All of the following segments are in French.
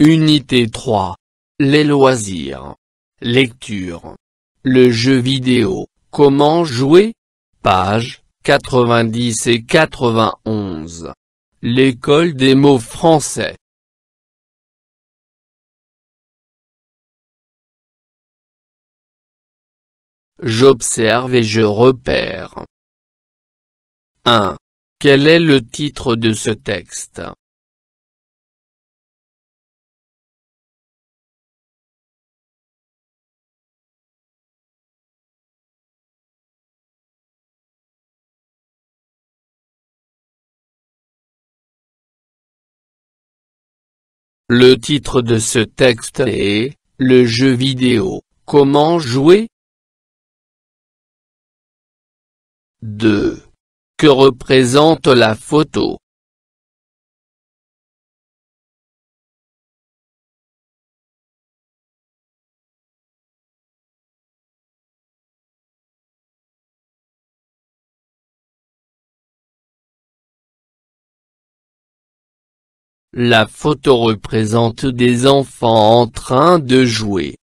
Unité 3. Les loisirs. Lecture. Le jeu vidéo, comment jouer? Pages 90 et 91. L'école des mots français. J'observe et je repère. 1. Quel est le titre de ce texte? Le titre de ce texte est « Le jeu vidéo, comment jouer ?» 2. Que représente la photo? La photo représente des enfants en train de jouer.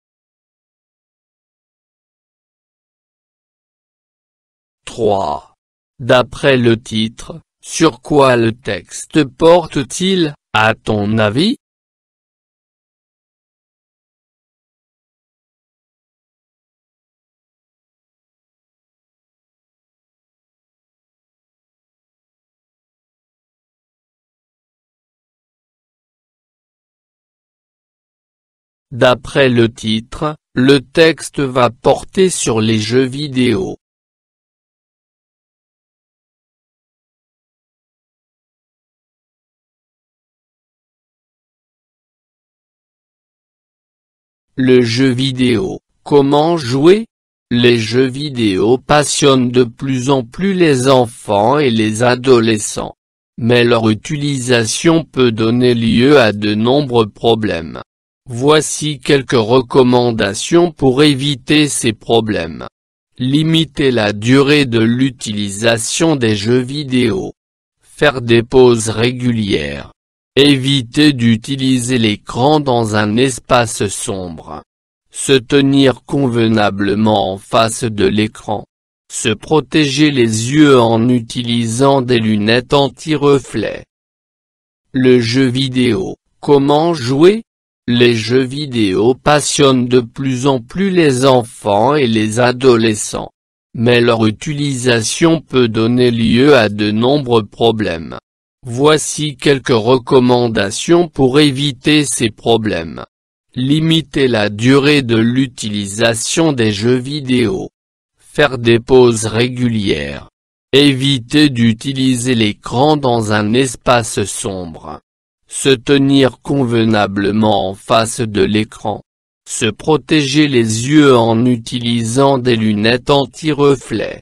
3. D'après le titre, sur quoi le texte porte-t-il, à ton avis? D'après le titre, le texte va porter sur les jeux vidéo. Le jeu vidéo, comment jouer? Les jeux vidéo passionnent de plus en plus les enfants et les adolescents. Mais leur utilisation peut donner lieu à de nombreux problèmes. Voici quelques recommandations pour éviter ces problèmes. Limiter la durée de l'utilisation des jeux vidéo. Faire des pauses régulières. Éviter d'utiliser l'écran dans un espace sombre. Se tenir convenablement en face de l'écran. Se protéger les yeux en utilisant des lunettes anti-reflets. Le jeu vidéo, comment jouer? Les jeux vidéo passionnent de plus en plus les enfants et les adolescents. Mais leur utilisation peut donner lieu à de nombreux problèmes. Voici quelques recommandations pour éviter ces problèmes. Limiter la durée de l'utilisation des jeux vidéo. Faire des pauses régulières. Éviter d'utiliser l'écran dans un espace sombre. Se tenir convenablement en face de l'écran. Se protéger les yeux en utilisant des lunettes anti-reflets.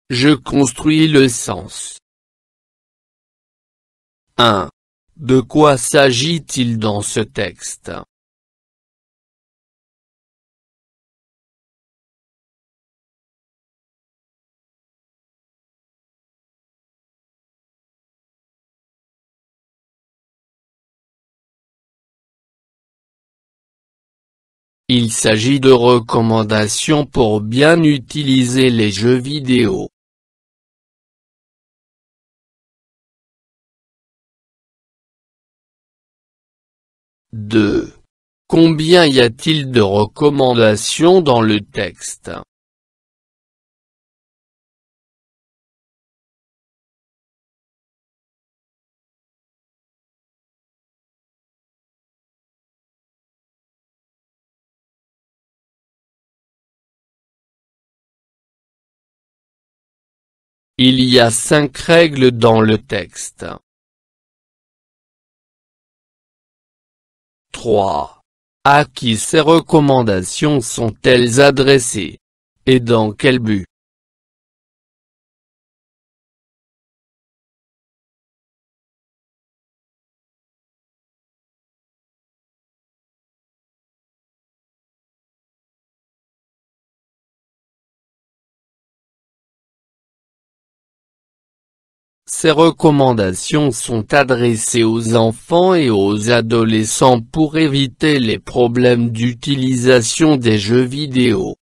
Je construis le sens. 1. De quoi s'agit-il dans ce texte? Il s'agit de recommandations pour bien utiliser les jeux vidéo. 2. Combien y a-t-il de recommandations dans le texte? Il y a 5 règles dans le texte. 3. À qui ces recommandations sont-elles adressées? Et dans quel but? Ces recommandations sont adressées aux enfants et aux adolescents pour éviter les problèmes d'utilisation des jeux vidéo.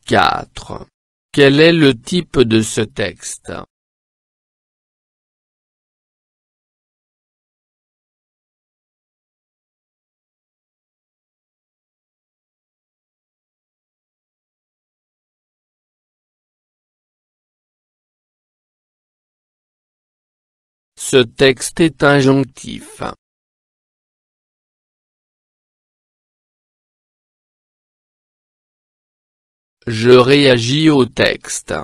4. Quel est le type de ce texte? Ce texte est injonctif. Je réagis au texte.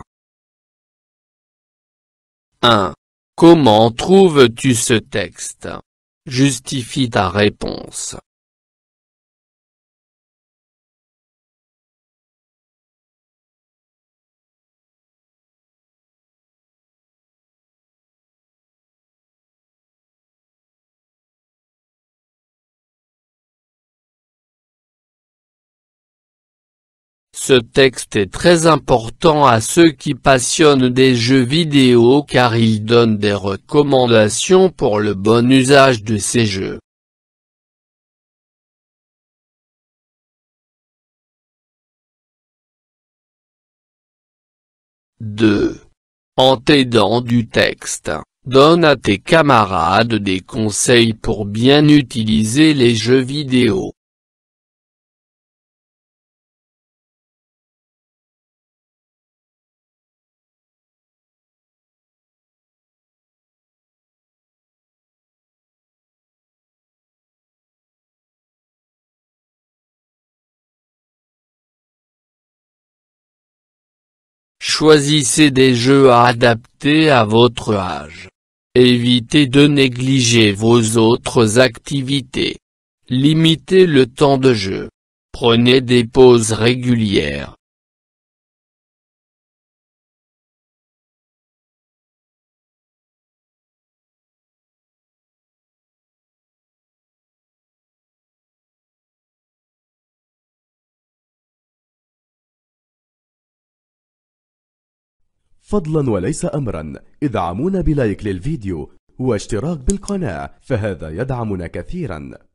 1. Comment trouves-tu ce texte? Justifie ta réponse. Ce texte est très important à ceux qui passionnent des jeux vidéo car il donne des recommandations pour le bon usage de ces jeux. Deux. En t'aidant du texte, donne à tes camarades des conseils pour bien utiliser les jeux vidéo. Choisissez des jeux adaptés à votre âge. Évitez de négliger vos autres activités. Limitez le temps de jeu. Prenez des pauses régulières. فضلا وليس أمرا ادعمونا بلايك للفيديو واشتراك بالقناة، فهذا يدعمنا كثيرا.